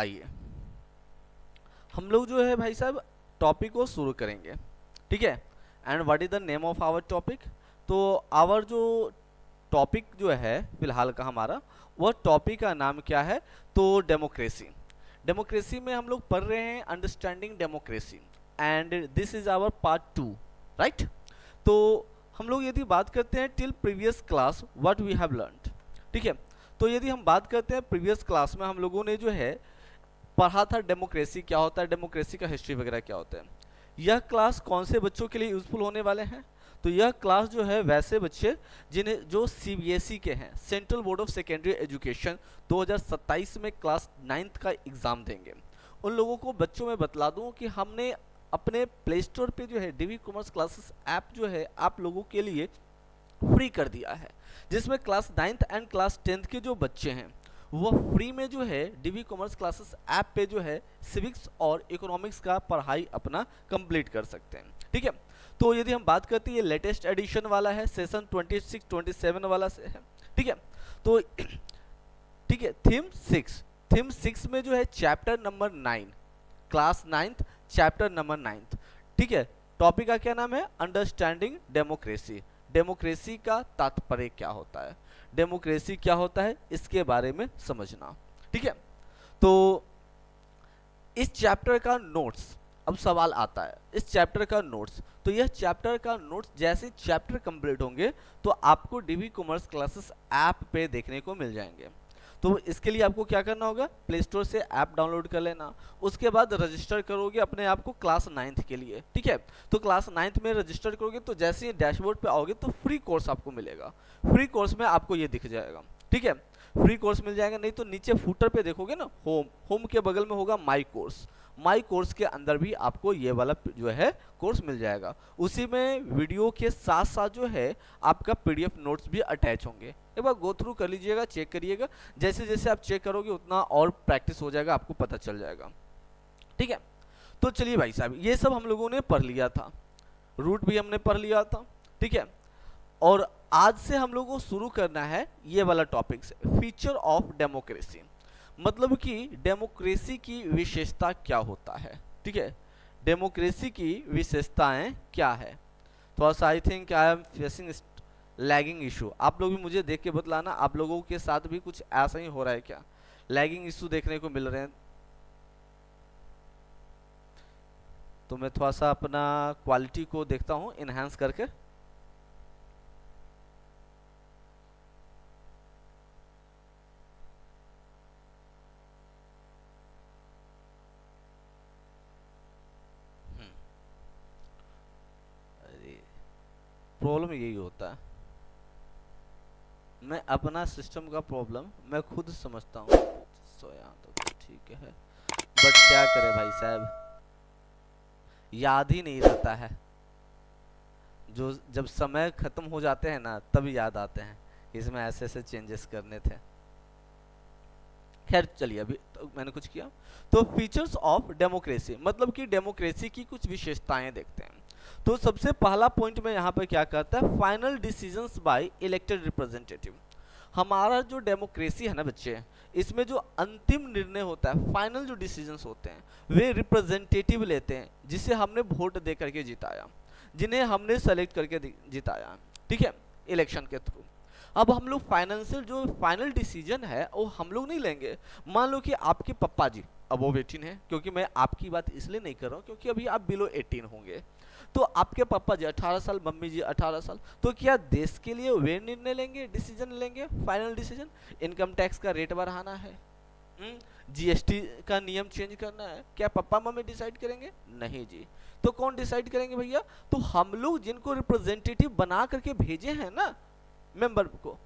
आइए हम लोग जो है भाई साहब टॉपिक को शुरू करेंगे, ठीक है। And what is the name of our topic? तो आवर जो टॉपिक जो है फिलहाल का हमारा, वह टॉपिक का नाम क्या है? तो डेमोक्रेसी। डेमोक्रेसी में हम लोग पढ़ रहे हैं understanding democracy, and this is our part 2, right. तो हम लोग यदि बात करते हैं till previous class what we have learned, ठीक है। तो यदि हम बात करते हैं प्रीवियस क्लास में हम लोगों ने जो है पढ़ा था डेमोक्रेसी क्या होता है, डेमोक्रेसी का हिस्ट्री वगैरह क्या होता है। यह क्लास कौन से बच्चों के लिए यूजफुल होने वाले हैं? तो यह क्लास जो है वैसे बच्चे जिन्हें जो सीबीएसई के हैं, central board of secondary education, 2027 में क्लास 9th का एग्जाम देंगे, उन लोगों को बच्चों में बतला दूं कि हमने अपने प्ले स्टोर पे जो है डीवी कॉमर्स क्लासेस ऐप जो है आप लोगों के लिए फ्री कर दिया है, जिसमें class 9th and class 10th के जो बच्चे हैं वो फ्री में जो है डीवी कॉमर्स क्लासेस ऐप पे जो है सिविक्स और इकोनॉमिक्स का पढ़ाई अपना कंप्लीट कर सकते हैं, ठीक है। तो यदि हम बात करते हैं ये लेटेस्ट एडिशन वाला है, सेशन 26-27 वाला से है, ठीक है। तो ठीक है, थीम 6 में जो है chapter number 9, class 9th chapter number 9th, ठीक है। टॉपिक का क्या नाम है? Understanding democracy. डेमोक्रेसी का तात्पर्य क्या होता है, डेमोक्रेसी क्या होता है, इसके बारे में समझना, ठीक है। तो इस चैप्टर का नोट्स, अब सवाल आता है इस चैप्टर का नोट्स, तो यह चैप्टर का नोट्स जैसे चैप्टर कंप्लीट होंगे तो आपको डीवी कॉमर्स क्लासेस ऐप पे देखने को मिल जाएंगे। तो इसके लिए आपको क्या करना होगा? प्ले स्टोर से ऐप डाउनलोड कर लेना, उसके बाद रजिस्टर करोगे अपने आप को क्लास 9th के लिए, ठीक है। तो क्लास 9th में रजिस्टर करोगे तो जैसे ही डैशबोर्ड पे आओगे तो फ्री कोर्स आपको मिलेगा, फ्री कोर्स में आपको ये दिख जाएगा, ठीक है। फ्री कोर्स मिल जाएगा, नहीं तो नीचे फूटर पे देखोगे ना, होम के बगल में होगा माई कोर्स, माई कोर्स के अंदर भी आपको ये वाला जो है कोर्स मिल जाएगा। उसी में वीडियो के साथ साथ जो है आपका पीडीएफ नोट्स भी अटैच होंगे, एक बार गो थ्रू कर लीजिएगा, चेक करिएगा। जैसे जैसे आप चेक करोगे उतना और प्रैक्टिस हो जाएगा, आपको पता चल जाएगा, ठीक है। तो चलिए भाई साहब, ये सब हम लोगों ने पढ़ लिया था, रूट भी हमने पढ़ लिया था, ठीक है। और आज से हम लोगों को शुरू करना है ये वाला टॉपिक से, फीचर ऑफ डेमोक्रेसी, मतलब कि डेमोक्रेसी की विशेषता क्या होता है, ठीक है। डेमोक्रेसी की विशेषताएं क्या है? थोड़ा सा I think I am facing lagging issue, आप लोग भी मुझे देख के बतलाना, आप लोगों के साथ भी कुछ ऐसा ही हो रहा है क्या? लैगिंग इशू देखने को मिल रहे हैं, तो मैं थोड़ा सा अपना क्वालिटी को देखता हूँ इनहेंस करके। अरे प्रॉब्लम यही होता है, मैं अपना सिस्टम का प्रॉब्लम मैं खुद समझता हूँ। सो यहाँ तो ठीक है, बट क्या करे भाई साहब, याद ही नहीं रहता है, जो जब समय खत्म हो जाते हैं ना तब याद आते हैं, इसमें ऐसे ऐसे चेंजेस करने थे। खैर चलिए, अभी तो मैंने कुछ किया। तो फीचर्स ऑफ डेमोक्रेसी, मतलब कि डेमोक्रेसी की कुछ विशेषताएं देखते हैं। तो सबसे पहला पॉइंट में यहाँ पे क्या कहता है? Final decisions bye elected representative. हमारा जो डेमोक्रेसी है ना बच्चे, इसमें जो अंतिम निर्णय होता है, फाइनल जो डिसीजंस होते हैं, वे रिप्रेजेंटेटिव लेते हैं, जिसे हमने वोट दे करके जिताया, जिन्हें हमने सेलेक्ट करके जिताया, ठीक है, इलेक्शन के थ्रू। अब हम लोग फाइनेंशियल जो फाइनल डिसीजन है वो हम लोग नहीं लेंगे। मान लो कि आपके पप्पा जी अबोव 18 है, क्योंकि मैं आपकी बात इसलिए नहीं कर रहा हूँ क्योंकि अभी आप बिलो 18 होंगे, तो आपके पापा जी 18 साल, मम्मी जी 18 साल, तो क्या देश के लिए वे निर्णय लेंगे, डिसीजन लेंगे, फाइनल डिसीजन? इनकम टैक्स का रेट बढ़ाना है, जीएसटी का नियम चेंज करना है, क्या पापा मम्मी डिसाइड करेंगे? नहीं जी। तो कौन डिसाइड करेंगे भैया? तो हम लोग जिनको रिप्रेजेंटेटिव बना करके भेजे हैं ना, मेंबर को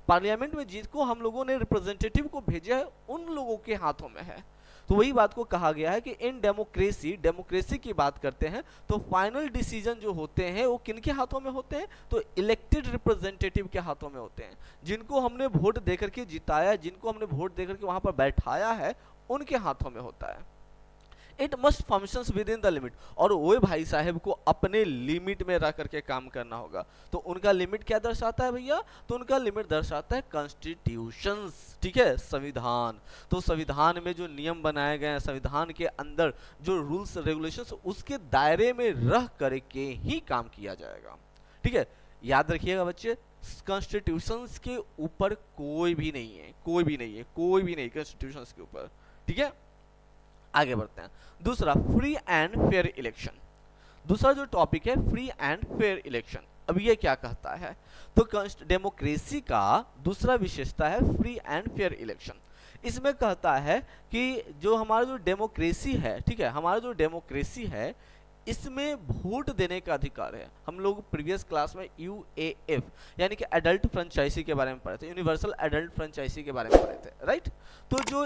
पार्लियामेंट में, जिसको हम लोगों ने रिप्रेजेंटेटिव को भेजा है, उन लोगों के हाथों में है। तो वही बात को कहा गया है कि इन डेमोक्रेसी, डेमोक्रेसी की बात करते हैं तो फाइनल डिसीजन जो होते हैं वो किनके हाथों में होते हैं? तो इलेक्टेड रिप्रेजेंटेटिव के हाथों में होते हैं, जिनको हमने वोट देकर के जिताया, जिनको हमने वोट देकर के वहां पर बैठाया है, उनके हाथों में होता है। It must functions with in the limit, और वो भाई साहब को अपने लिमिट में रह करके काम करना होगा। तो उनका लिमिट क्या दर्शाता है भैया, तो उनका लिमिट दर्शाता है कॉन्स्टिट्यूशंस, ठीक है, संविधान। तो संविधान में जो नियम बनाए गए हैं, संविधान के अंदर जो रूल्स रेगुलेशंस, उसके दायरे में रह करके ही काम किया जाएगा, ठीक है। याद रखिएगा बच्चे, कॉन्स्टिट्यूशंस के ऊपर कोई भी नहीं है, कोई भी नहीं है, कोई भी नहीं कॉन्स्टिट्यूशंस के ऊपर, ठीक है। आगे बढ़ते हैं। दूसरा, फ्री एंड फेयर इलेक्शन। दूसरा जो टॉपिक है फ्री एंड फेयर इलेक्शन। अब ये क्या कहता है, तो डेमोक्रेसी का दूसरा विशेषता है फ्री एंड फेयर इलेक्शन। इसमें कहता है कि जो हमारा जो डेमोक्रेसी है, ठीक है, हमारा जो डेमोक्रेसी है इसमें वोट देने का अधिकार है। हम लोग प्रीवियस क्लास में यूएएफ यानी कि एडल्ट फ्रेंचाइजी के बारे में पढ़े थे, यूनिवर्सल एडल्ट फ्रेंचाइजी के बारे में पढ़े थे, राइट। तो जो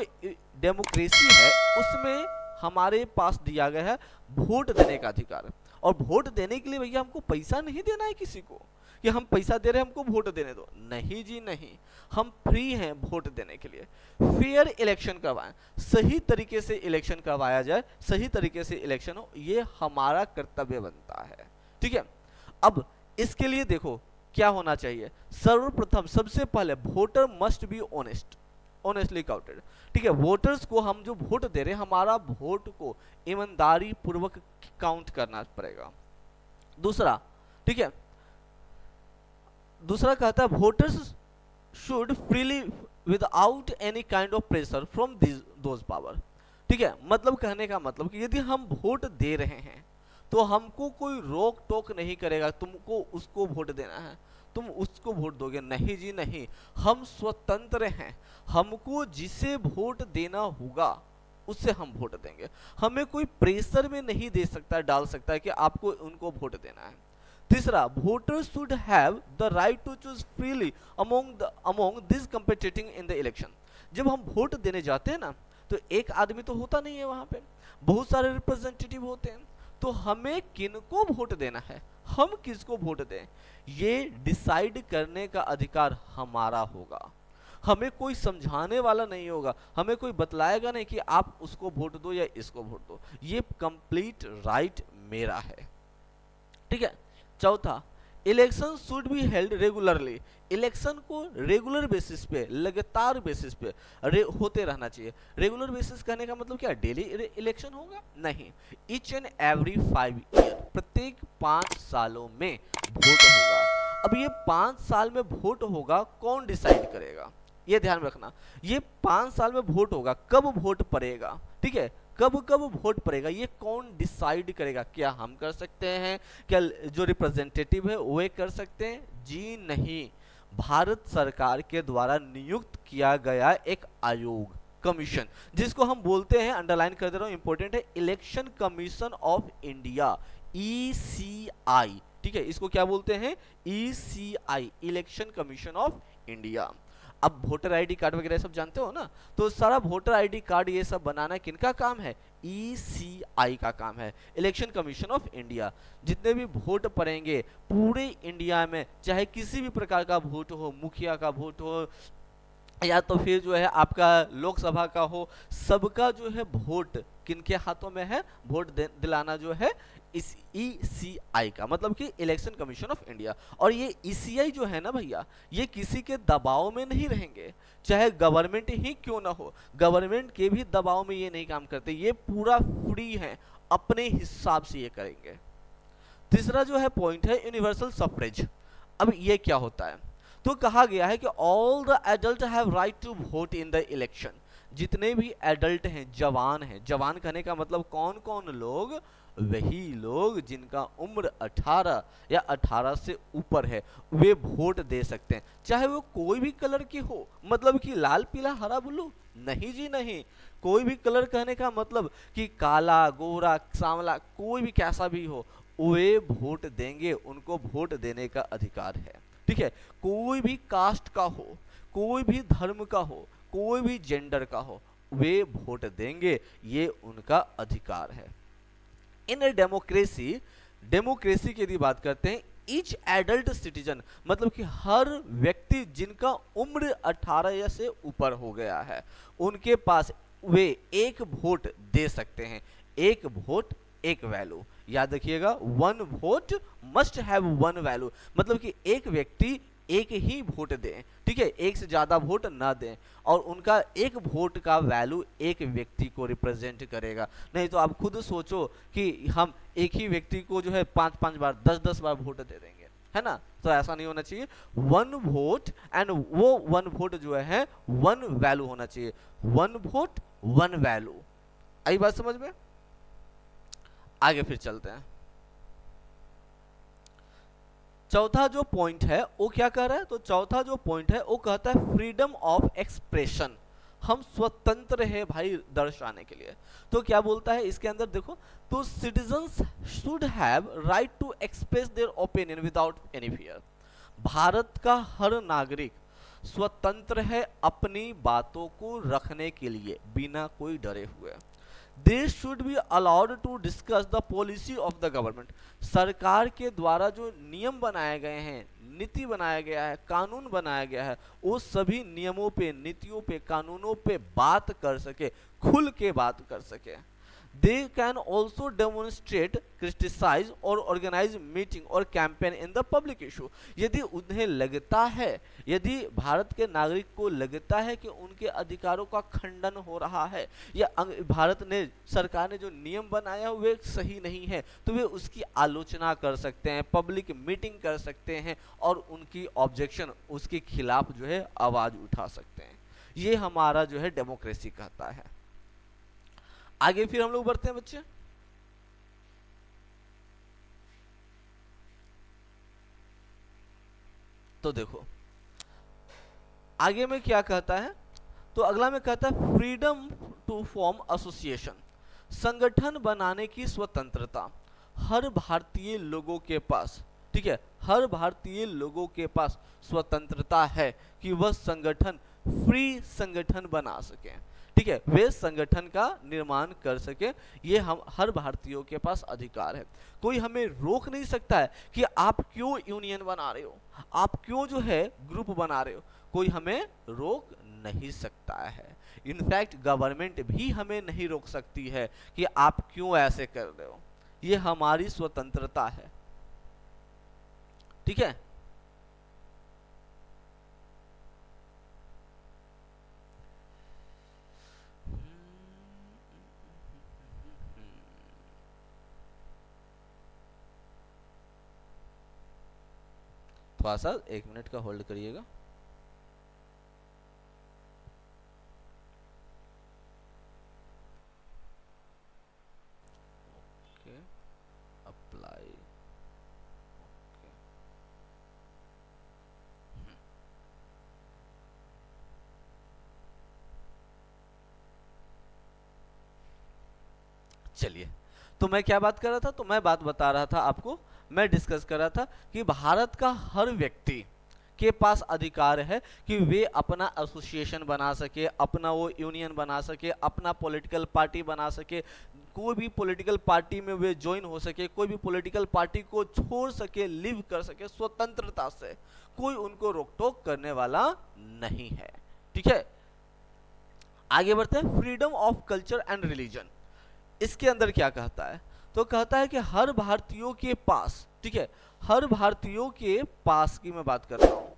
डेमोक्रेसी है उसमें हमारे पास दिया गया है वोट देने का अधिकार, और वोट देने के लिए भैया हमको पैसा नहीं देना है किसी को कि हम पैसा दे रहे हैं हमको वोट देने दो, नहीं जी नहीं, हम फ्री हैं वोट देने के लिए। फेयर इलेक्शन करवाएं, सही तरीके से इलेक्शन करवाया जाए, सही तरीके से इलेक्शन हो, ये हमारा कर्तव्य बनता है, ठीक है। अब इसके लिए देखो क्या होना चाहिए, सर्वप्रथम सबसे पहले voter must be honest, honestly counted, ठीक है। वोटर्स को हम जो वोट दे रहे हैं, हमारा वोट को ईमानदारी पूर्वक काउंट करना पड़ेगा। दूसरा, ठीक है, दूसरा कहता है voters should freely without any kind of pressure from those power, ठीक है। मतलब कहने का मतलब कि यदि हम वोट दे रहे हैं तो हमको कोई रोक टोक नहीं करेगा, तुमको उसको वोट देना है तुम उसको वोट दोगे, नहीं जी नहीं, हम स्वतंत्र हैं, हमको जिसे वोट देना होगा उससे हम वोट देंगे, हमें कोई प्रेशर में नहीं दे सकता, डाल सकता है कि आपको उनको वोट देना है। तीसरा, voters should have the right to choose freely among this competing in the election. जब हम वोट देने जाते हैं ना, तो एक आदमी तो होता नहीं है वहां पे, बहुत सारे रिप्रेजेंटेटिव होते हैं, तो हमें किनको वोट देना है, हम किसको वोट दें, ये डिसाइड करने का अधिकार हमारा होगा। हमें कोई समझाने वाला नहीं होगा, हमें कोई बतलाएगा नहीं कि आप उसको वोट दो या इसको वोट दो, ये कंप्लीट राइट मेरा है, ठीक है। चौथा, election should be held regularly. Election को रेगुलर बेसिस पे, लगातार बेसिस पे होते रहना चाहिए। रेगुलर बेसिस कहने का मतलब क्या, डेली इलेक्शन होगा, नहीं, ईच एंड एवरी 5 ईयर, प्रत्येक 5 सालों में वोट होगा। अब ये 5 साल में वोट होगा, कौन डिसाइड करेगा, ये ध्यान रखना, ये 5 साल में वोट होगा, कब वोट पड़ेगा, ठीक है, कब कब वोट पड़ेगा, ये कौन डिसाइड करेगा, क्या हम कर सकते हैं, क्या जो रिप्रेजेंटेटिव है वो कर सकते हैं, जी नहीं, भारत सरकार के द्वारा नियुक्त किया गया एक आयोग, कमीशन, जिसको हम बोलते हैं, अंडरलाइन कर दे रहा हूं, इंपॉर्टेंट है, election commission of India, ECI, ठीक है, इसको क्या बोलते हैं, ECI, election commission of India. अब वोटर आईडी कार्ड वगैरह सब जानते हो ना, तो सारा वोटर आईडी कार्ड ये सब बनाना किनका काम है, ECI का काम है, इलेक्शन कमीशन ऑफ इंडिया। जितने भी वोट पड़ेंगे पूरे इंडिया में, चाहे किसी भी प्रकार का वोट हो, मुखिया का वोट हो या तो फिर जो है आपका लोकसभा का हो, सबका जो है वोट किनके हाथों में है, वोट दिलाना जो है इस ECI का, मतलब कि इलेक्शन कमीशन ऑफ इंडिया। और ये ECI जो है ना भैया, ये किसी के दबाव में नहीं रहेंगे, चाहे गवर्नमेंट ही क्यों ना हो, गवर्नमेंट के भी दबाव में ये नहीं काम करते, ये पूरा फ्री है, अपने हिसाब से ये करेंगे। तीसरा जो है पॉइंट है यूनिवर्सल सफरेज। अब ये क्या होता है, तो कहा गया है कि all the adult have right to vote in the election. जितने भी एडल्ट हैं, जवान हैं, जवान कहने का मतलब कौन कौन लोग, वही लोग जिनका उम्र 18 या 18 से ऊपर है, वे वोट दे सकते हैं, चाहे वो कोई भी कलर की हो, मतलब कि लाल पीला हरा ब्लू, नहीं जी नहीं, कोई भी कलर कहने का मतलब कि काला गोरा सांवला, कोई भी कैसा भी हो, वे वोट देंगे, उनको वोट देने का अधिकार है, ठीक है। कोई भी कास्ट का हो, कोई भी धर्म का हो, कोई भी जेंडर का हो, वे वोट देंगे, ये उनका अधिकार है। इन डेमोक्रेसी, डेमोक्रेसी की यदि बात करते हैं, ईच एडल्ट सिटीजन, मतलब कि हर व्यक्ति जिनका उम्र 18 या से ऊपर हो गया है, उनके पास वे एक वोट दे सकते हैं। एक वोट एक वैल्यू, याद रखिएगा, one vote must have one value, मतलब कि एक व्यक्ति एक ही वोट दें, ठीक है, एक से ज्यादा वोट ना दें, और उनका एक वोट का वैल्यू एक व्यक्ति को रिप्रेजेंट करेगा। नहीं तो आप खुद सोचो कि हम एक ही व्यक्ति को जो है 5-5 बार 10-10 बार वोट दे देंगे, है ना, तो ऐसा नहीं होना चाहिए। वन वोट, एंड वो वन वोट जो है वन वैल्यू होना चाहिए। वन वोट वन वैल्यू, आई बात समझ में? आगे फिर चलते हैं। चौथा जो पॉइंट है वो क्या कह रहा है? तो चौथा जो पॉइंट है वो कहता है फ्रीडम ऑफ एक्सप्रेशन, हम स्वतंत्र है भाई दर्शाने के लिए। तो क्या बोलता है इसके अंदर देखो, तो citizens should have right to express their opinion without any fear. Bharat का हर नागरिक स्वतंत्र है अपनी बातों को रखने के लिए बिना कोई डरे हुए। They should be allowed to discuss the policy of the government. सरकार के द्वारा जो नियम बनाए गए हैं, नीति बनाया गया है, कानून बनाया गया है, वो सभी नियमों पे, नीतियों पे, कानूनों पे बात कर सके, खुल के बात कर सके। They can also demonstrate, criticise और ऑर्गेनाइज मीटिंग और campaign in the public issue. यदि उन्हें लगता है, यदि भारत के नागरिक को लगता है कि उनके अधिकारों का खंडन हो रहा है, या भारत ने, सरकार ने जो नियम बनाया वे सही नहीं है, तो वे उसकी आलोचना कर सकते हैं, पब्लिक मीटिंग कर सकते हैं, और उनकी ऑब्जेक्शन, उसके खिलाफ जो है आवाज उठा सकते हैं। ये हमारा जो है डेमोक्रेसी कहता है। आगे फिर हम लोग बढ़ते हैं बच्चे। तो देखो आगे में क्या कहता है, तो अगला में कहता है फ्रीडम टू फॉर्म एसोसिएशन, संगठन बनाने की स्वतंत्रता हर भारतीय लोगों के पास, ठीक है, हर भारतीय लोगों के पास स्वतंत्रता है कि वह संगठन, फ्री संगठन बना सके, ठीक है, वे संगठन का निर्माण कर सके। ये हम हर भारतीयों के पास अधिकार है। कोई हमें रोक नहीं सकता है कि आप क्यों यूनियन बना रहे हो, आप क्यों जो है ग्रुप बना रहे हो, कोई हमें रोक नहीं सकता है। इनफैक्ट गवर्नमेंट भी हमें नहीं रोक सकती है कि आप क्यों ऐसे कर रहे हो। ये हमारी स्वतंत्रता है, ठीक है। थोड़ा सा 1 मिनट का होल्ड करिएगा। ओके, अप्लाई, ओके, चलिए, तो मैं क्या बात कर रहा था, तो मैं बात बता रहा था आपको, मैं डिस्कस कर रहा था कि भारत का हर व्यक्ति के पास अधिकार है कि वे अपना एसोसिएशन बना सके, अपना वो यूनियन बना सके, अपना पॉलिटिकल पार्टी बना सके, कोई भी पॉलिटिकल पार्टी में वे ज्वाइन हो सके, कोई भी पॉलिटिकल पार्टी को छोड़ सके, लिव कर सके स्वतंत्रता से, कोई उनको रोक टोक करने वाला नहीं है, ठीक है। आगे बढ़ते हैं, freedom of culture and religion. इसके अंदर क्या कहता है, तो कहता है कि हर भारतीयों के पास, ठीक है, हर भारतीयों के पास की मैं बात कर रहा हूं,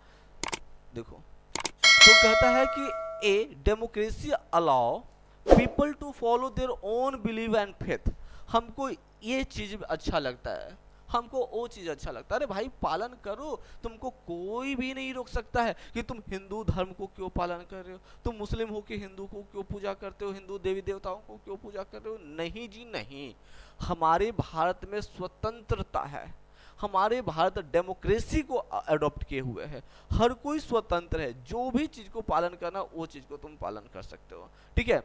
देखो, तो कहता है कि a democracy allow people to follow their own believe and faith. हमको ये चीज अच्छा लगता है, हमको वो चीज अच्छा लगता है, अरे भाई पालन करो, तुमको कोई भी नहीं रोक सकता है कि तुम हिंदू धर्म को क्यों पालन कर रहे हो, तुम मुस्लिम हो कि हिंदू को क्यों पूजा करते हो, हिंदू देवी देवताओं को क्यों पूजा कर रहे हो, नहीं जी नहीं। हमारे भारत में स्वतंत्रता है, हमारे भारत डेमोक्रेसी को अडॉप्ट किए हुए है, हर कोई स्वतंत्र है, जो भी चीज को पालन करना वो चीज को तुम पालन कर सकते हो, ठीक है।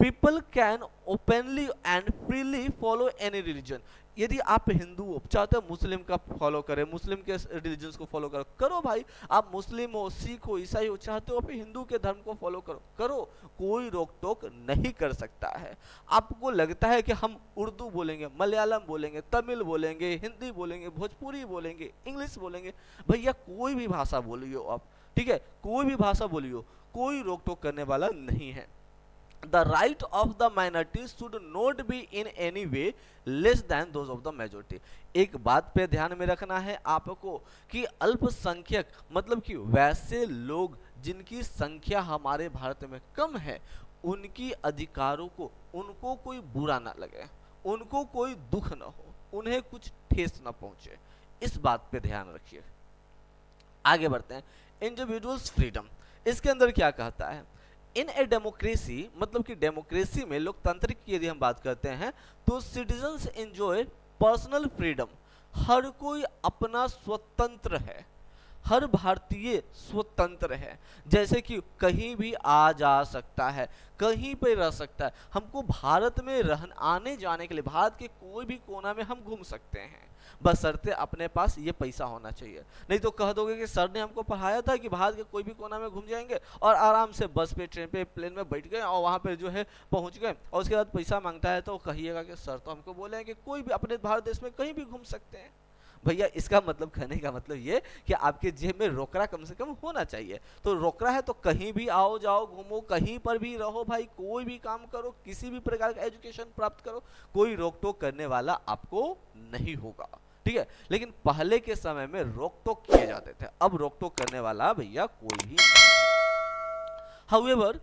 People can openly and freely follow any religion. यदि आप हिंदू हो, चाहते हो मुस्लिम का फॉलो करें, मुस्लिम के रिलीजन्स को फॉलो करो, करो भाई, आप मुस्लिम हो, सिख हो, ईसाई हो, चाहते हो फिर हिंदू के धर्म को फॉलो करो, करो, कोई रोक टोक नहीं कर सकता है। आपको लगता है कि हम उर्दू बोलेंगे, मलयालम बोलेंगे, तमिल बोलेंगे, हिंदी बोलेंगे, भोजपुरी बोलेंगे, इंग्लिश बोलेंगे, भैया कोई भी भाषा बोलियो आप, ठीक है, कोई भी भाषा बोलियो, कोई रोक टोक करने वाला नहीं है। the right of the minorities should not be in any way less than those of the majority। एक बात पे ध्यान में रखना है आपको कि अल्पसंख्यक मतलब कि वैसे लोग जिनकी संख्या हमारे भारत में कम है, उनकी अधिकारों को उनको कोई बुरा ना लगे, उनको कोई दुख ना हो, उन्हें कुछ ठेस ना पहुंचे, इस बात पे ध्यान रखिए। आगे बढ़ते हैं, इंडिविजुअल्स फ्रीडम, इसके अंदर क्या कहता है, इन ए डेमोक्रेसी मतलब कि डेमोक्रेसी में, लोकतांत्रिक की यदि हम बात करते हैं तो सिटीजन्स एंजॉय पर्सनल फ्रीडम, हर कोई अपना स्वतंत्र है, हर भारतीय स्वतंत्र है, जैसे कि कहीं भी आ जा सकता है, कहीं पे रह सकता है, हमको भारत में आने जाने के लिए भारत के कोई भी कोना में हम घूम सकते हैं, बशर्ते अपने पास ये पैसा होना चाहिए। नहीं तो कह दोगे कि सर ने हमको पढ़ाया था कि भारत के कोई भी कोना में घूम जाएंगे और आराम से बस पे, ट्रेन पे, प्लेन में बैठ गए और वहाँ पे जो है पहुँच गए, और उसके बाद पैसा मांगता है तो कहिएगा कि सर तो हमको बोले हैं कि कोई भी अपने भारत देश में कहीं भी घूम सकते हैं। भैया इसका मतलब, कहने का मतलब ये कि आपके जेब में रोकड़ा कम से कम होना चाहिए। तो रोकड़ा है तो कहीं भी आओ जाओ घूमो, कहीं पर भी रहो भाई, कोई भी काम करो, किसी भी प्रकार का एजुकेशन प्राप्त करो, कोई रोक टोक करने वाला आपको नहीं होगा, ठीक है। लेकिन पहले के समय में रोक टोक किए जाते थे, अब रोक टोक करने वाला भैया कोई भी नहीं है। However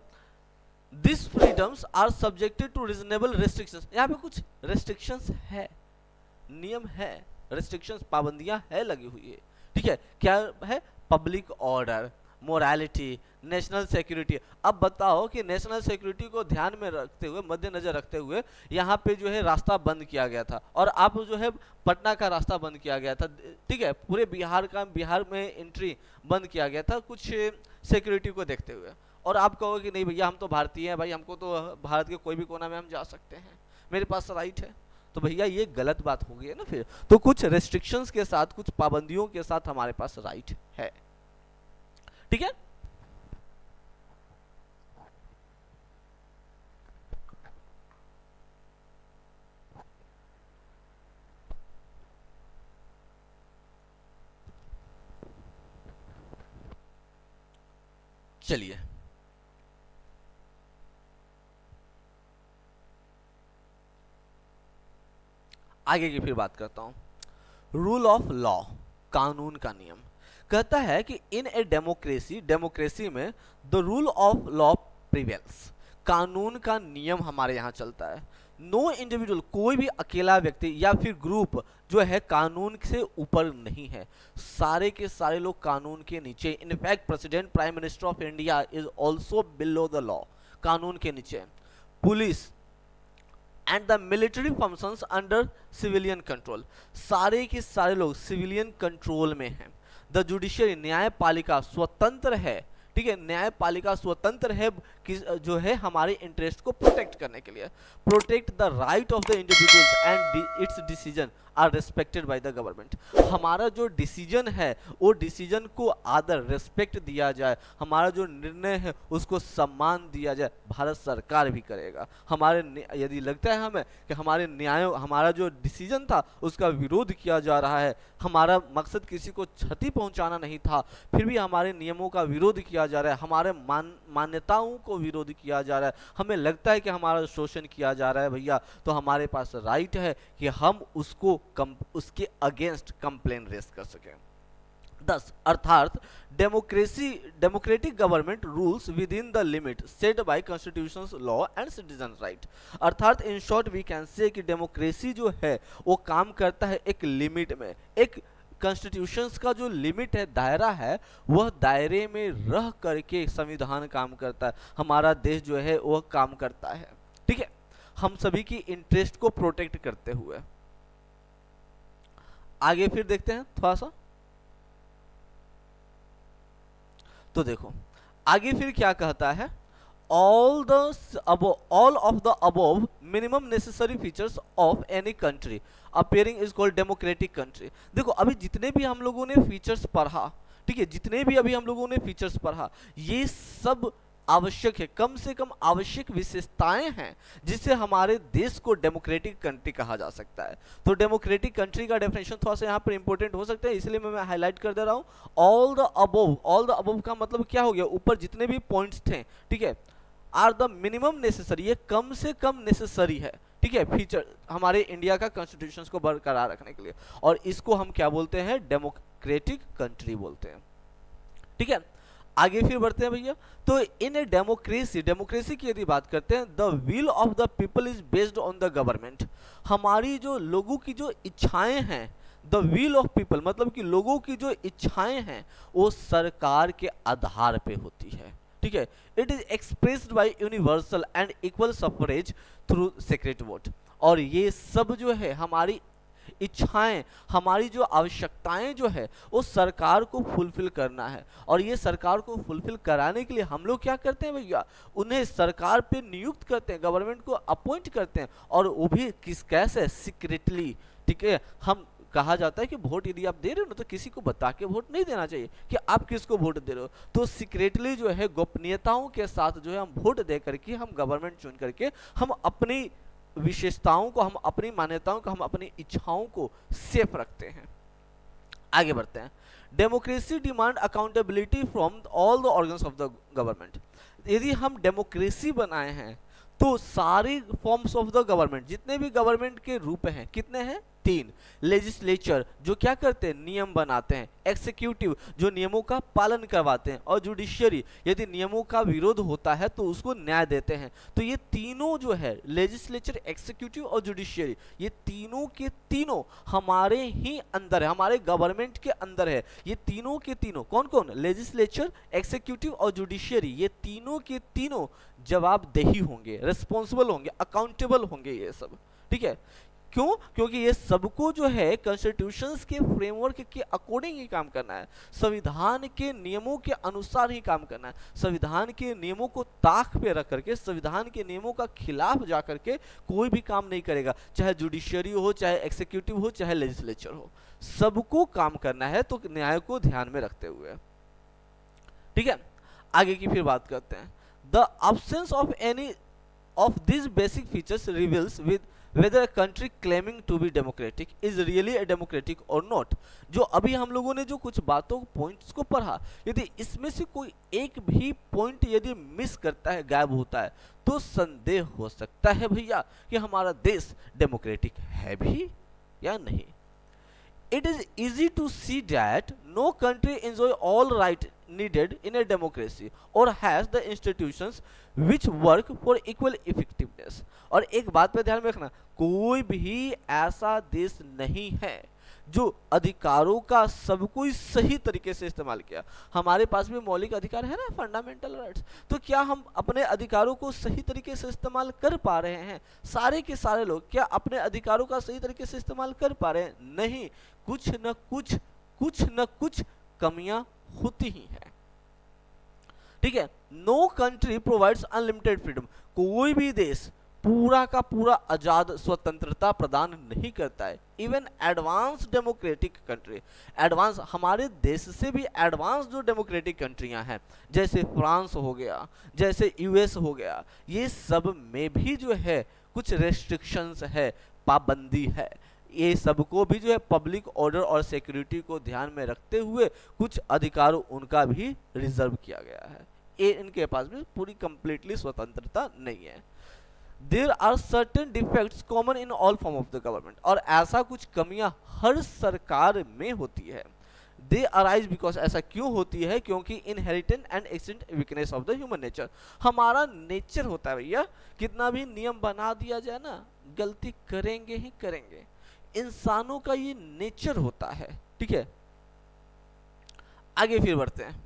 this freedoms are subjected to reasonable restrictions, यहाँ पे कुछ रेस्ट्रिक्शंस है, नियम है, रेस्ट्रिक्शंस पाबंदियां है लगी हुई है, ठीक है। क्या है, public order, morality, national security. अब बताओ कि नेशनल सिक्योरिटी को ध्यान में रखते हुए, मद्देनजर रखते हुए यहाँ पे जो है रास्ता बंद किया गया था, और आप जो है पटना का रास्ता बंद किया गया था, ठीक है, पूरे बिहार में एंट्री बंद किया गया था कुछ सिक्योरिटी को देखते हुए, और आप कहोगे कि नहीं भैया हम तो भारतीय हैं भाई, हमको तो भारत के कोई भी कोना में हम जा सकते हैं, मेरे पास राइट है। तो भैया ये गलत बात हो गई है ना फिर। तो कुछ रेस्ट्रिक्शंस के साथ, कुछ पाबंदियों के साथ हमारे पास राइट है, ठीक है। चलिए आगे की फिर बात करता हूं। रूल ऑफ लॉ, कानून का नियम, कहता है कि इन ए डेमोक्रेसी, डेमोक्रेसी में the rule of law prevails, कानून का नियम हमारे यहाँ चलता है। नो इंडिविजुअल, कोई भी अकेला व्यक्ति या फिर ग्रुप जो है कानून से ऊपर नहीं है, सारे के सारे लोग कानून के नीचे। In fact president, prime minister of India is also below the law, कानून के नीचे। Police and the military functions under civilian control, सारे के सारे लोग सिविलियन कंट्रोल में हैं। द जुडिशियरी, न्यायपालिका स्वतंत्र है, ठीक है, न्यायपालिका स्वतंत्र है कि जो है हमारे इंटरेस्ट को प्रोटेक्ट करने के लिए। Protect the right of the individuals and its decision are respected by the government, हमारा जो डिसीजन है वो डिसीजन को आदर, रिस्पेक्ट दिया जाए, हमारा जो निर्णय है उसको सम्मान दिया जाए, भारत सरकार भी करेगा। हमारे यदि लगता है हमें कि हमारा जो डिसीजन था उसका विरोध किया जा रहा है, हमारा मकसद किसी को क्षति पहुंचाना नहीं था, फिर भी हमारे नियमों का विरोध किया जा रहा है, हमारे मान्यताओं को विरोध किया जा रहा है, हमें लगता है कि हमारा शोषण किया जा रहा है भैया, तो हमारे पास राइट है कि हम उसके अगेंस्ट कंप्लेन रेज कर सकें। 10 अर्थात democratic government rules with in the limit set bye constitution, law and citizen right. अर्थात in short we can say कि डेमोक्रेसी जो है वो काम करता है एक लिमिट में, एक कॉन्स्टिट्यूशंस का जो लिमिट है, दायरा है, वह दायरे में रह करके संविधान काम करता है, हमारा देश जो है वह काम करता है, ठीक है, हम सभी की इंटरेस्ट को प्रोटेक्ट करते हुए। आगे फिर देखते हैं थोड़ा सा, तो देखो आगे फिर क्या कहता है, all of the above minimum necessary features of any country appearing is called democratic country. देखो अभी जितने भी हम लोगों ने फीचर्स पढ़ा, ठीक है, जितने भी अभी हम लोगों ने फीचर्स पढ़ा, ये सब आवश्यक है, कम से कम आवश्यक विशेषताएं हैं जिससे हमारे देश को डेमोक्रेटिक कंट्री कहा जा सकता है। तो डेमोक्रेटिक कंट्री का डेफिनेशन थोड़ा सा यहाँ पर इंपॉर्टेंट हो सकता है, इसलिए मैं हाईलाइट कर दे रहा हूँ। ऑल द अबव का मतलब क्या हो गया, ऊपर जितने भी पॉइंट्स थे, ठीक है, आर द मिनिमम नेसेसरी, ये कम से कम नेसेसरी है, ठीक है, फीचर हमारे इंडिया का कॉन्स्टिट्यूशन को बरकरार रखने के लिए, और इसको हम क्या बोलते हैं, डेमोक्रेटिक कंट्री बोलते हैं, ठीक है। आगे फिर बढ़ते हैं भैया। तो इन ए डेमोक्रेसी, डेमोक्रेसी की यदि बात करते हैं, the will of the people is based on the government, हमारी जो लोगों की जो इच्छाएं हैं, द विल ऑफ पीपल मतलब कि लोगों की जो इच्छाएं हैं वो सरकार के आधार पे होती है, ठीक है। It is expressed by universal and equal suffrage through secret vote, और ये सब जो है हमारी इच्छाएं, हमारी जो आवश्यकताएं जो है वो सरकार को फुलफिल करना है, और ये सरकार को फुलफिल कराने के लिए हम लोग क्या करते हैं भैया, उन्हें सरकार पे नियुक्त करते हैं, गवर्नमेंट को अपॉइंट करते हैं, और वो भी किस कैसे, सीक्रेटली, ठीक है। हम कहा जाता है कि वोट यदि आप दे रहे हो ना तो किसी को बता के वोट नहीं देना चाहिए कि आप किसको वोट दे रहे हो, तो सीक्रेटली जो है गोपनीयताओं के साथ जो है हम वोट दे करके, हम गवर्नमेंट चुन करके, हम अपनी विशेषताओं को, हम अपनी मान्यताओं को, हम अपनी इच्छाओं को सेफ रखते हैं। आगे बढ़ते हैं। Democracy demand accountability from all the organs of the government, यदि हम डेमोक्रेसी बनाए हैं तो सारी फॉर्म्स ऑफ द गवर्नमेंट, जितने भी गवर्नमेंट के रूप हैं, कितने हैं, 3। लेजिस्लेचर जो क्या करते हैं, नियम बनाते हैं, एक्सिक्यूटिव जो नियमों का पालन करवाते हैं, और जुडिशियरी यदि नियमों का विरोध होता है तो उसको न्याय देते हैं। तो ये तीनों जो है, लेजिस्लेचर, एक्सिक्यूटिव और जुडिशियरी, ये तीनों के तीनों हमारे ही अंदर है, हमारे गवर्नमेंट के अंदर है। ये तीनों के तीनों कौन कौन, लेजिस्लेचर, एक्सिक्यूटिव और जुडिशियरी, ये तीनों के तीनों जवाबदेही होंगे, रिस्पॉन्सिबल होंगे, अकाउंटेबल होंगे ये सब, ठीक है। क्यों, क्योंकि ये सबको जो है कॉन्स्टिट्यूशंस के फ्रेमवर्क के अकॉर्डिंग ही काम करना है, संविधान के नियमों के अनुसार ही काम करना है। संविधान के नियमों को ताक पे रख करके, संविधान के नियमों का खिलाफ जा करके कोई भी काम नहीं करेगा, चाहे जुडिशियरी हो, चाहे एक्सिक्यूटिव हो, चाहे लेजिस्लेचर हो, सबको काम करना है, तो न्याय को ध्यान में रखते हुए, ठीक है। आगे की फिर बात करते हैं। The absence of any of these basic features reveals with whether a country claiming to be democratic is really a democratic or not। जो अभी हम लोगों ने जो कुछ बातों पॉइंट्स को पढ़ा, यदि इसमें से कोई एक भी पॉइंट यदि मिस करता है, गायब होता है, तो संदेह हो सकता है भैया कि हमारा देश डेमोक्रेटिक है भी या नहीं। It is easy to see that no country enjoy all right needed in a democracy or has the institutions which work for equal effectiveness। और एक बात पे ध्यान में रखना, कोई भी ऐसा देश नहीं है जो अधिकारों का सब कोई सही तरीके से इस्तेमाल किया। हमारे पास भी मौलिक अधिकार है ना, फंडामेंटल राइट्स, तो क्या हम अपने अधिकारों को सही तरीके से इस्तेमाल कर पा रहे हैं? सारे के सारे लोग क्या अपने अधिकारों का सही तरीके से इस्तेमाल कर पा रहे हैं? नहीं, कुछ न कुछ कमियां होती ही हैं, ठीक है। No country provides unlimited freedom, कोई भी देश पूरा का पूरा आजाद स्वतंत्रता प्रदान नहीं करता है। Even advance democratic country, advance हमारे देश से भी एडवांस जो डेमोक्रेटिक कंट्रियां हैं, जैसे फ्रांस हो गया, जैसे यूएस हो गया, ये सब में भी जो है कुछ रेस्ट्रिक्शंस है, पाबंदी है। ये सबको भी जो है पब्लिक ऑर्डर और सिक्योरिटी को ध्यान में रखते हुए कुछ अधिकार उनका भी रिजर्व किया गया है। ये इनके पास भी पूरी कंप्लीटली स्वतंत्रता नहीं है। There are certain defects common in all form of the government, और ऐसा कुछ कमियां हर सरकार में होती है। दे अराइज बिकॉज, ऐसा क्यों होती है? क्योंकि inherited and extent weakness of the human nature, हमारा नेचर होता है भैया, कितना भी नियम बना दिया जाए ना, गलती करेंगे ही करेंगे, इंसानों का ये नेचर होता है, ठीक है। आगे फिर बढ़ते हैं।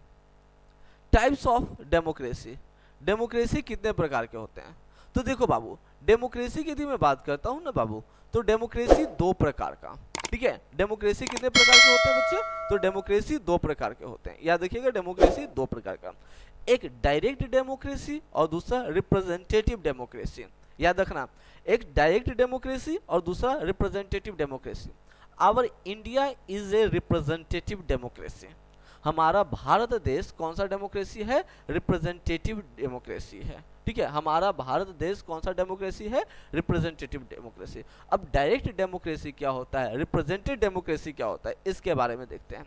टाइप्स ऑफ डेमोक्रेसी, डेमोक्रेसी कितने प्रकार के होते हैं? तो देखो बाबू, डेमोक्रेसी की यदि मैं बात करता हूं ना बाबू, तो डेमोक्रेसी 2 प्रकार का, ठीक है। डेमोक्रेसी कितने प्रकार के होते हैं बच्चे? तो डेमोक्रेसी 2 प्रकार के होते हैं, याद रखिएगा, डेमोक्रेसी 2 प्रकार का, एक डायरेक्ट डेमोक्रेसी और दूसरा रिप्रेजेंटेटिव डेमोक्रेसी। याद रखना, एक डायरेक्ट डेमोक्रेसी और दूसरा representative democracy. Our India is a representative democracy, हमारा भारत देश कौन सा डेमोक्रेसी है? रिप्रेजेंटेटिव डेमोक्रेसी है, ठीक है। हमारा भारत देश कौन सा डेमोक्रेसी है? Representative democracy. अब डायरेक्ट डेमोक्रेसी क्या होता है, रिप्रेजेंटेटिव डेमोक्रेसी क्या होता है, इसके बारे में देखते हैं।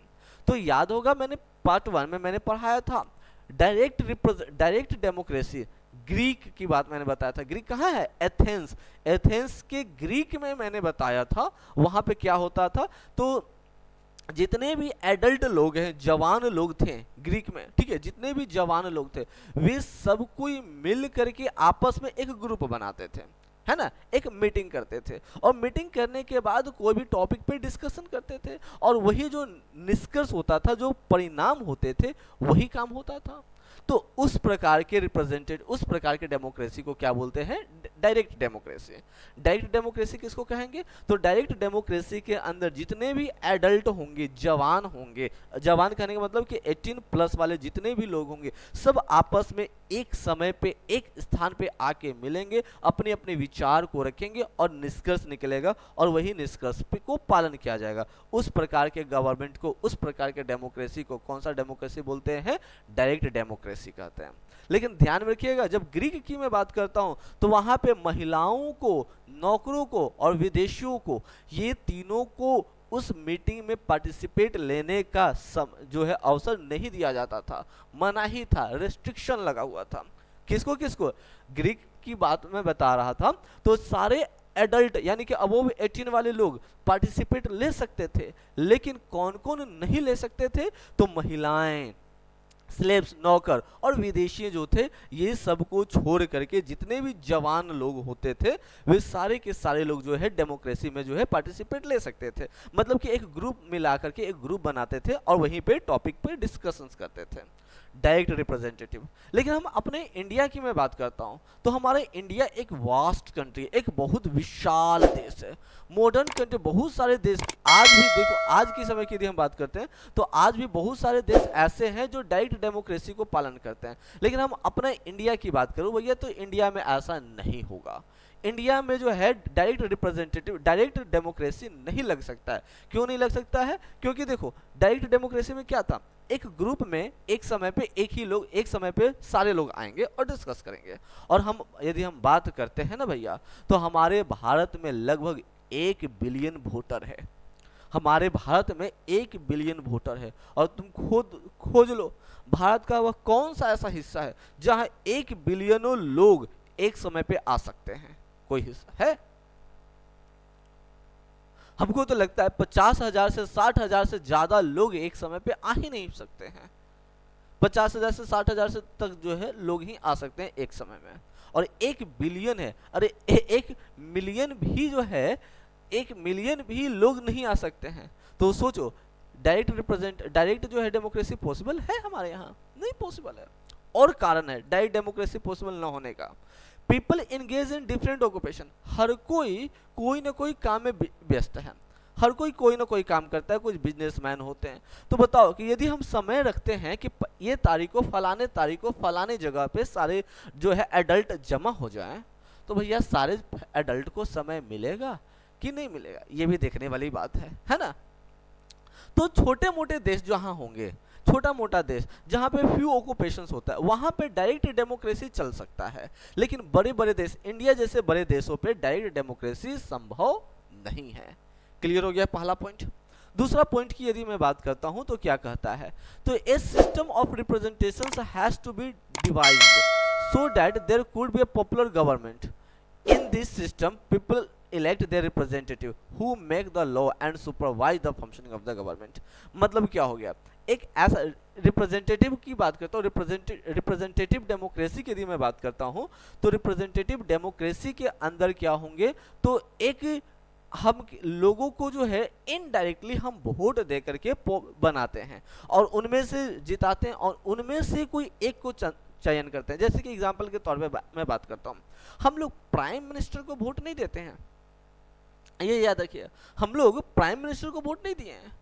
तो याद होगा मैंने पार्ट 1 में मैंने पढ़ाया था, डायरेक्ट डेमोक्रेसी ग्रीक की बात मैंने बताया था, ग्रीक कहाँ है, एथेंस, एथेंस के ग्रीक में मैंने बताया था वहां पे क्या होता था। तो जितने भी एडल्ट लोग हैं, जवान लोग थे ग्रीक में, ठीक है, जितने भी जवान लोग थे वे सब कोई मिल करके आपस में एक ग्रुप बनाते थे, है ना, एक मीटिंग करते थे, और मीटिंग करने के बाद कोई भी टॉपिक पे डिस्कशन करते थे, और वही जो निष्कर्ष होता था, जो परिणाम होते थे, वही काम होता था। तो उस प्रकार के रिप्रेजेंटेड, उस प्रकार के डेमोक्रेसी को क्या बोलते हैं, डायरेक्ट डेमोक्रेसी। डायरेक्ट डेमोक्रेसी किसको कहेंगे, तो डायरेक्ट डेमोक्रेसी के अंदर जितने भी एडल्ट होंगे, जवान होंगे, जवान कहने का मतलब कि 18 प्लस वाले जितने भी लोग होंगे, सब आपस में एक समय पे एक स्थान पे आके मिलेंगे, अपने अपने विचार को रखेंगे और निष्कर्ष निकलेगा, और वही निष्कर्ष पे को पालन किया जाएगा। उस प्रकार के गवर्नमेंट को, उस प्रकार के डेमोक्रेसी को कौन सा डेमोक्रेसी बोलते हैं, डायरेक्ट डेमोक्रेसी कहते हैं। लेकिन ध्यान में रखिएगा, जब ग्रीक की मैं बात करता हूं तो वहां पे महिलाओं को, नौकरों को और विदेशियों को, ये तीनों को उस मीटिंग में पार्टिसिपेट लेने का जो है अवसर नहीं दिया जाता था, मनाही था, रेस्ट्रिक्शन लगा हुआ था। किसको किसको, ग्रीक की बात मैं बता रहा था। तो सारे एडल्ट यानी कि अबोव 18 वाले लोग पार्टिसिपेट ले सकते थे, लेकिन कौन कौन नहीं ले सकते थे, तो महिलाएं, स्लेव्स, नौकर और विदेशी जो थे, ये सबको छोड़ करके जितने भी जवान लोग होते थे वे सारे के सारे लोग जो है डेमोक्रेसी में जो है पार्टिसिपेट ले सकते थे। मतलब कि एक ग्रुप मिला करके एक ग्रुप बनाते थे और वहीं पे टॉपिक पे डिस्कशंस करते थे, डायरेक्ट रिप्रेजेंटेटिव। लेकिन हम अपने इंडिया की मैं बात करता हूं तो हमारे इंडिया एक वास्ट कंट्री, एक बहुत विशाल देश है, मॉडर्न कंट्री, बहुत सारे देश आज भी देखो, आज की समय की यदि हम बात करते हैं तो आज भी बहुत सारे देश ऐसे हैं जो डायरेक्ट डेमोक्रेसी को पालन करते हैं। लेकिन हम अपने इंडिया की बात करूं भैया, तो इंडिया में ऐसा नहीं होगा। इंडिया में जो है डायरेक्ट रिप्रेजेंटेटिव, डायरेक्ट डेमोक्रेसी नहीं लग सकता है। क्यों नहीं लग सकता है, क्योंकि देखो डायरेक्ट डेमोक्रेसी में क्या था, एक ग्रुप में एक समय पे एक ही लोग, एक समय पे सारे लोग आएंगे और डिस्कस करेंगे। और हम यदि हम बात करते हैं ना भैया, तो हमारे भारत में लगभग 1 बिलियन वोटर है, हमारे भारत में 1 बिलियन वोटर है। और तुम खुद खोज लो भारत का वह कौन सा ऐसा हिस्सा है जहां 1 बिलियनों लोग एक समय पे आ सकते हैं, कोई हिस्सा है? हमको तो लगता है 50,000 से 60,000 से ज्यादा लोग एक समय पे आ ही नहीं सकते हैं। 50,000 से 60,000 से तक जो है लोग ही आ सकते हैं एक समय में, और 1 बिलियन है, अरे 1 मिलियन भी जो है, 1 मिलियन भी लोग नहीं आ सकते हैं। तो सोचो डायरेक्ट जो है डेमोक्रेसी पॉसिबल है हमारे यहाँ? नहीं पॉसिबल है। और कारण है डायरेक्ट डेमोक्रेसी पॉसिबल ना होने का, people engage in different occupation, हर कोई ना कोई काम में व्यस्त है, हर कोई ना कोई काम करता है, कुछ बिजनेसमैन होते हैं। तो बताओ कि यदि हम समय रखते हैं कि ये तारीख को फलाने जगह पे सारे जो है एडल्ट जमा हो जाएं, तो भैया सारे एडल्ट को समय मिलेगा कि नहीं मिलेगा, ये भी देखने वाली बात है ना। तो छोटे मोटे देश जहां होंगे, छोटा मोटा देश जहां पे फ्यू ऑक्यूपेशंस होता है, वहां पे डायरेक्ट डेमोक्रेसी चल सकता है। लेकिन बड़े बड़े देश, इंडिया जैसे बड़े देशों पे डायरेक्ट डेमोक्रेसी संभव नहीं है। क्लियर हो गया पहला पॉइंट। दूसरा पॉइंट की यदि मैं बात करता हूं तो क्या कहता है, तो a system of representation has to be devised so that there could be a popular government. In this system people elect their representative who make the law and supervise the functioning of the government। मतलब क्या हो गया, एक ऐसा representative की बात करता हूँ, रिप्रेजेंटेटिव डेमोक्रेसी की यदि मैं बात करता हूँ तो रिप्रेजेंटेटिव डेमोक्रेसी के अंदर क्या होंगे, तो एक हम लोगों को जो है इनडायरेक्टली हम वोट दे करके बनाते हैं और उनमें से जिताते हैं और उनमें से कोई एक को चयन करते हैं। जैसे कि एग्जांपल के तौर पे मैं बात करता हूँ, हम लोग प्राइम मिनिस्टर को वोट नहीं देते हैं, ये याद रखिए, हम लोग प्राइम मिनिस्टर को वोट नहीं दिए हैं,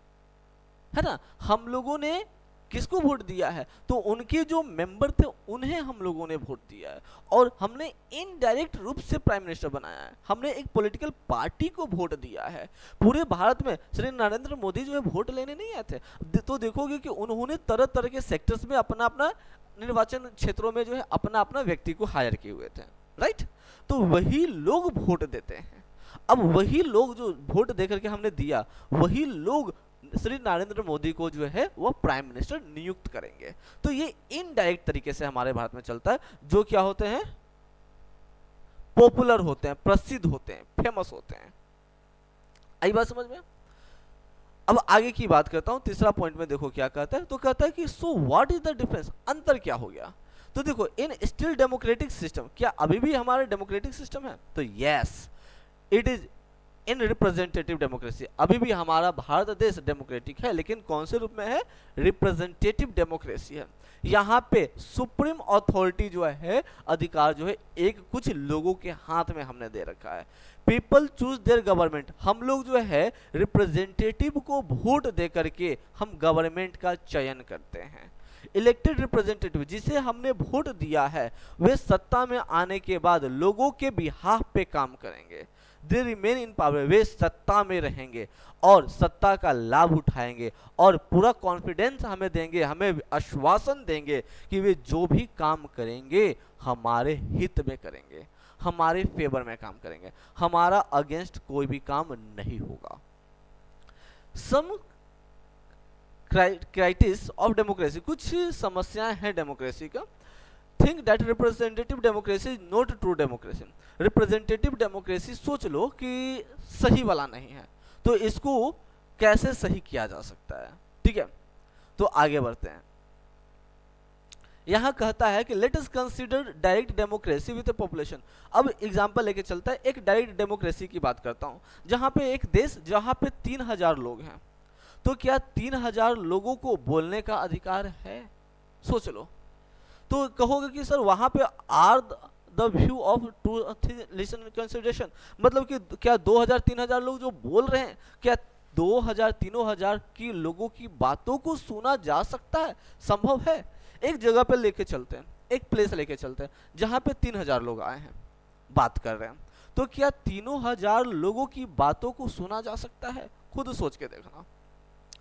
है ना। हम लोगों ने किसको वोट दिया है, तो उनके जो मेंबर थे उन्हें हम लोगों ने वोट दिया है और हमने इनडायरेक्ट रूप से प्राइम मिनिस्टर बनाया है। हमने एक पॉलिटिकल पार्टी को वोट दिया है। पूरे भारत में श्री नरेंद्र मोदी जो है वोट लेने नहीं आए थे, तो देखोगे कि उन्होंने तरह तरह के सेक्टर्स में अपना अपना निर्वाचन क्षेत्रों में जो है अपना अपना व्यक्ति को हायर किए हुए थे, राइट। तो वही लोग वोट देते हैं। अब वही लोग जो वोट दे करके हमने दिया, वही लोग श्री नरेंद्र मोदी को जो है वो प्राइम मिनिस्टर नियुक्त करेंगे। तो ये इनडायरेक्ट तरीके से हमारे भारत में चलता है, जो क्या होते हैं, पॉपुलर होते हैं, प्रसिद्ध होते हैं, फेमस होते हैं। आई बात समझ में? अब आगे की बात करता हूं, तीसरा पॉइंट में देखो क्या कहता है, तो कहता है कि so what is the difference, अंतर क्या हो गया। तो देखो, इन स्टिल डेमोक्रेटिक सिस्टम, क्या अभी भी हमारा डेमोक्रेटिक सिस्टम है? तो yes, it is in representative democracy, अभी भी हमारा भारत देश डेमोक्रेटिक है, लेकिन कौन से रूप में है? रिप्रेजेंटेटिव डेमोक्रेसी है। यहाँ पे सुप्रीम अथॉरिटी जो है, अधिकार जो है, एक कुछ लोगों के हाथ में हमने दे रखा है। पीपल चूज देयर गवर्नमेंट, हम लोग जो है रिप्रेजेंटेटिव को वोट दे करके हम गवर्नमेंट का चयन करते हैं। इलेक्टेड रिप्रेजेंटेटिव, जिसे हमने वोट दिया है, वे सत्ता में आने के बाद लोगों के बिहाफ पे काम करेंगे। दे रिमेन इन पावर, वे सत्ता में रहेंगे और सत्ता का लाभ उठाएंगे और पूरा कॉन्फिडेंस हमें देंगे, हमें आश्वासन देंगे कि वे जो भी काम करेंगे हमारे हित में करेंगे, हमारे फेवर में काम करेंगे, हमारा अगेंस्ट कोई भी काम नहीं होगा। सम क्राइटिस ऑफ डेमोक्रेसी, कुछ समस्याएं हैं डेमोक्रेसी का। Think that representative democracy is not true democracy, representative democracy सोच लो कि सही वाला नहीं है, तो इसको कैसे सही किया जा सकता है? ठीक है, तो आगे बढ़ते हैं। यहां कहता है कि let us consider direct democracy with population. अब एग्जांपल लेके चलता है, एक डायरेक्ट डेमोक्रेसी की बात करता हूं, जहां पे एक देश जहां पे 3000 लोग हैं, तो क्या 3000 लोगों को बोलने का अधिकार है? सोच लो। तो कहोगे कि सर वहां पे are the view of to listen consideration, मतलब कि क्या 2000-3000 लोग जो बोल रहे हैं, क्या 2000-3000 की लोगों की बातों को सुना जा सकता है? संभव है? एक जगह पे लेके चलते हैं, एक प्लेस लेके चलते हैं जहां पे 3000 लोग आए हैं, बात कर रहे हैं, तो क्या 3000 लोगों की बातों को सुना जा सकता है? खुद सोच के देखना।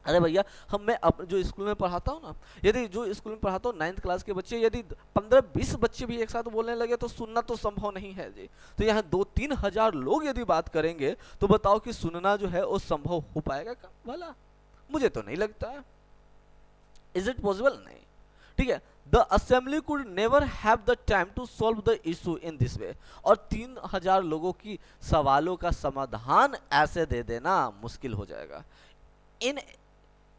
अरे भैया, मैं जो स्कूल में पढ़ाता हूँ ना, यदि जो स्कूल में पढ़ाता हूँ 9th क्लास के बच्चे, यदि 15-20 बच्चे भी एक साथ बोलने लगे तो सुनना तो संभव नहीं है जी। तो यहाँ 2-3 हजार लोग यदि बात करेंगे तो बताओ कि सुनना जो है वो संभव हो पाएगा क्या भला? मुझे तो नहीं लगता है। Is it possible? नहीं। ठीक है, the assembly could never have the time to solve the issue in this way, और 3000 लोगों की सवालों का समाधान ऐसे दे देना मुश्किल हो जाएगा। In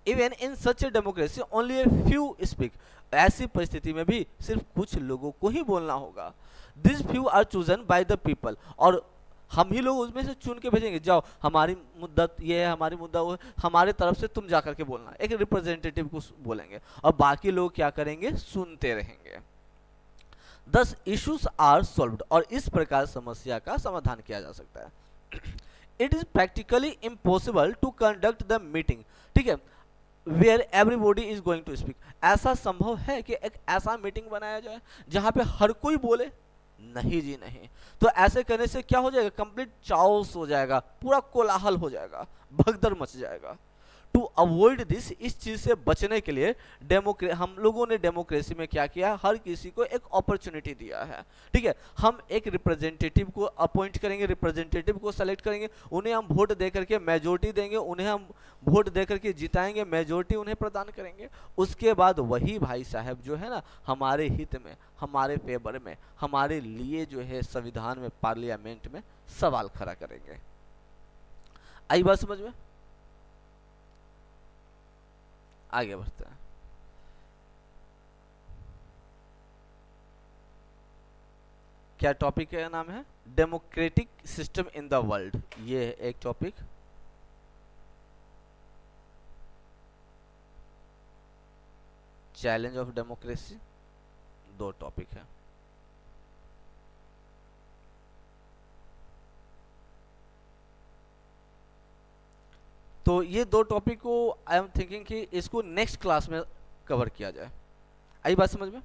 even in such a democracy only a few speak, ऐसी परिस्थिति में भी सिर्फ कुछ लोगों को ही बोलना होगा। This few are chosen by the people, और हम ही लोग उसमें से चुन के भेजेंगे, जाओ हमारी मुद्दा ये है, हमारी मुद्दा वो है, हमारे तरफ से तुम जाकर के बोलना, एक रिप्रेजेंटेटिव को बोलेंगे, और बाकी लोग क्या करेंगे? सुनते रहेंगे। दस इश्यूज आर सॉल्व्ड, और इस प्रकार समस्या का समाधान किया जा सकता है। It is practically impossible to conduct the meeting, ठीक है, where everybody is going to speak. ऐसा संभव है कि एक ऐसा मीटिंग बनाया जाए जहां पे हर कोई बोले? नहीं जी नहीं। तो ऐसे करने से क्या हो जाएगा? कंप्लीट चाओस हो जाएगा, पूरा कोलाहल हो जाएगा, भगदड़ मच जाएगा। टू अवॉइड दिस, इस चीज से बचने के लिए हम लोगों ने डेमोक्रेसी में क्या किया? हर किसी को एक अपॉर्चुनिटी दिया है। ठीक है, हम एक रिप्रेजेंटेटिव को अपॉइंट करेंगे, रिप्रेजेंटेटिव को सेलेक्ट करेंगे, उन्हें हम वोट दे करके मेजोरिटी देंगे, उन्हें हम वोट दे करके जिताएंगे, मेजोरिटी उन्हें प्रदान करेंगे। उसके बाद वही भाई साहब जो है ना, हमारे हित में, हमारे फेवर में, हमारे लिए जो है संविधान में, पार्लियामेंट में सवाल खड़ा करेंगे। आई बात समझ में? आगे बढ़ते हैं। क्या टॉपिक का नाम है? Democratic system in the world. ये है एक टॉपिक। चैलेंज ऑफ डेमोक्रेसी, दो टॉपिक है। तो ये दो टॉपिक को आई एम थिंकिंग कि इसको नेक्स्ट क्लास में कवर किया जाए। आई बात समझ में?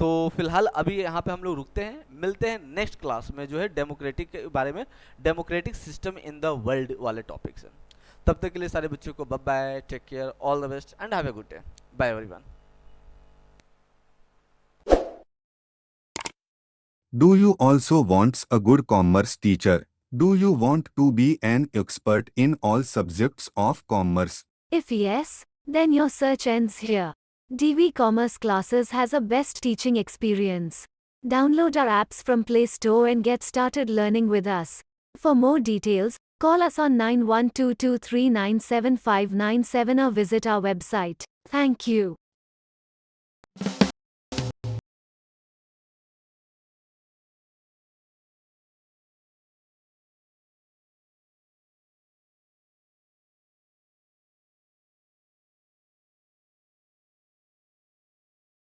तो फिलहाल अभी यहाँ पे हम लोग रुकते हैं, मिलते हैं नेक्स्ट क्लास में जो है डेमोक्रेटिक के बारे में, democratic system in the world वाले टॉपिक से। तब तक के लिए सारे बच्चों को bye bye, take care, all the best and have a good day. Bye everyone. Do you also wants a good commerce teacher? Do you want to be an expert in all subjects of commerce? If yes, then your search ends here. DV Commerce Classes has a best teaching experience. Download our apps from Play Store and get started learning with us. For more details, call us on 9122397597 or visit our website. Thank you.